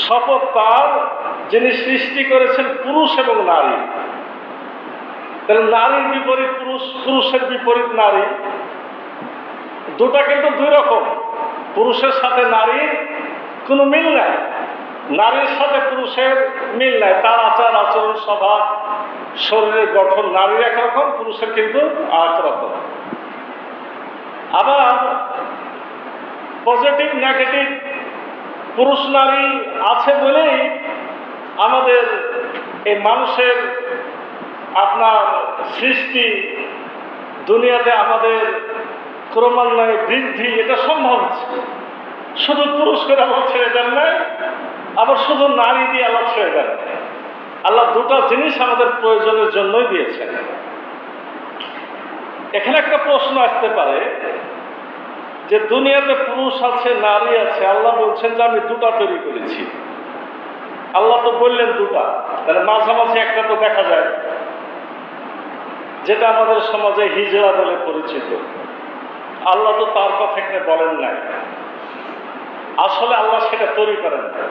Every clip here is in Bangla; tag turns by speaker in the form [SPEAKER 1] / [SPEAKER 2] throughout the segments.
[SPEAKER 1] শপথ তার যিনি সৃষ্টি করেছেন পুরুষ এবং নারী। তাহলে নারীর বিপরীত পুরুষ, পুরুষের বিপরীত নারী, দুটা কিন্তু দুই রকম। পুরুষের সাথে নারীর কোনো মিল নাই, নারীর সাথে পুরুষের মিল নাই। তার আচার আচরণ, স্বভাব, শরীরের গঠন নারীর একরকম, পুরুষের কিন্তু আরেক রকম। আবার পজিটিভ নেগেটিভ পুরুষ নারী আছে বলেই আমাদের এই মানুষের আপনার সৃষ্টি, দুনিয়াতে আমাদের ক্রমান্বয়ে বৃদ্ধি এটা সম্ভব হচ্ছে। শুধু পুরুষ করে আল্লাহ ছেড়ে দেন নাই, আবার শুধু নারী দিয়ে আল্লাহ ছেড়ে দেন। আল্লাহ দুটা জিনিস আমাদের প্রয়োজনের জন্যই দিয়েছেন। এখানে একটা প্রশ্ন আসতে পারে যে দুনিয়াতে পুরুষ আছে নারী আছে, আল্লাহ বলছেন যে আমি দুটা তৈরি করেছি। আল্লাহ তো বললেন দুটা, তাহলে মাঝামাঝি একটা তো দেখা যায়, যেটা আমাদের সমাজে হিজড়া বলে পরিচিত। আল্লাহ তো তার কথা এখানে বলেন নাই। আসলে আল্লাহ সেটা তৈরি করেন না।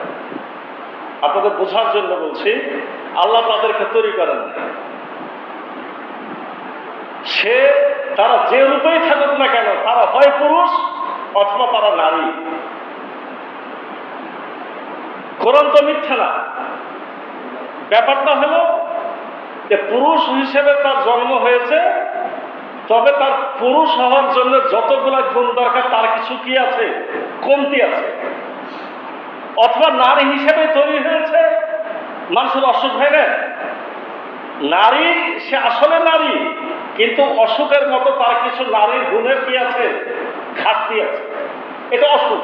[SPEAKER 1] আপনাদের বোঝার জন্য বলছি, আল্লাহ তাদেরকে তৈরি করেন না। তারা যে রূপেই থাকুক না কেন, তারা হয় পুরুষ অথবা তারা নারী। কোরআন তো মিথ্যা না। ব্যাপারটা হলো যে পুরুষ হিসেবে তার জন্ম হয়েছে, তবে তার পুরুষ হওয়ার জন্য যতগুলা গুণ দরকার তার কিছু কি আছে, কমতি আছে। অথবা নারী হিসেবে তৈরি হয়েছে, মানুষের অসুখ হয় না, নারী সে আসলে নারী, কিন্তু অসুখের মতো তার কিছু নারীর গুণের কি আছে, ঘাটতি আছে। এটা অসুখ।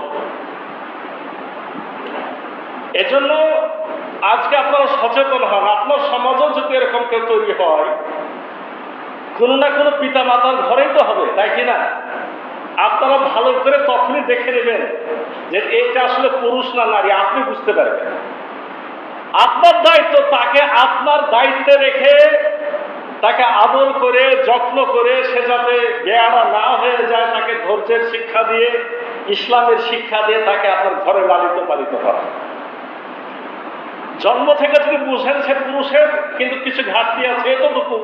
[SPEAKER 1] এজন্য আজকে আপনারা সচেতন হন। আপনার সমাজও যদি এরকম কেউ তৈরি হয়, কোনো না কোনো পিতা মাতার ঘরেই তো হবে, তাই কিনা? আপনারা ভালো করে তখনই দেখে নেবেন যে এটা আসলে পুরুষ না নারী, আপনি বুঝতে পারবেন। আপনার দায়িত্ব তাকে আপনার দায়িত্বে রেখে তাকে আদর করে যত্ন করে সে যাতে বেয়ারা না হয়ে যায়, তাকে ধৈর্যের শিক্ষা দিয়ে, ইসলামের শিক্ষা দিয়ে তাকে আপনার ঘরে লালিত পালিত করা। জন্ম থেকে যদি বুঝেন সে পুরুষের কিন্তু কিছু ঘাটতি আছে, এতটুকু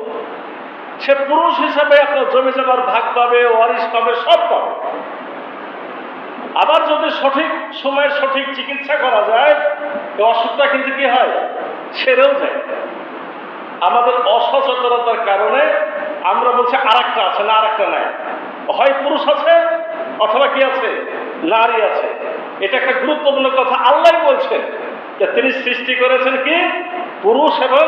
[SPEAKER 1] সে পুরুষ হিসাবে আপনার জমি জমার ভাগ পাবে, ওয়ারিশ পাবে, সব পাবে। আবার যদি সঠিক সময়ে সঠিক চিকিৎসা করা যায়, অসুখটা কিন্তু কি হয়, সেরেও যায়। আমাদের অসচেতনতার কারণে আমরা বলছি আরেকটা আছে, না আরেকটা নাই। হয় পুরুষ আছে অথবা কি আছে, নারী আছে। এটা একটা গুরুত্বপূর্ণ কথা। আল্লাহ বলছেন যে তিনি সৃষ্টি করেছেন কি, পুরুষ এবং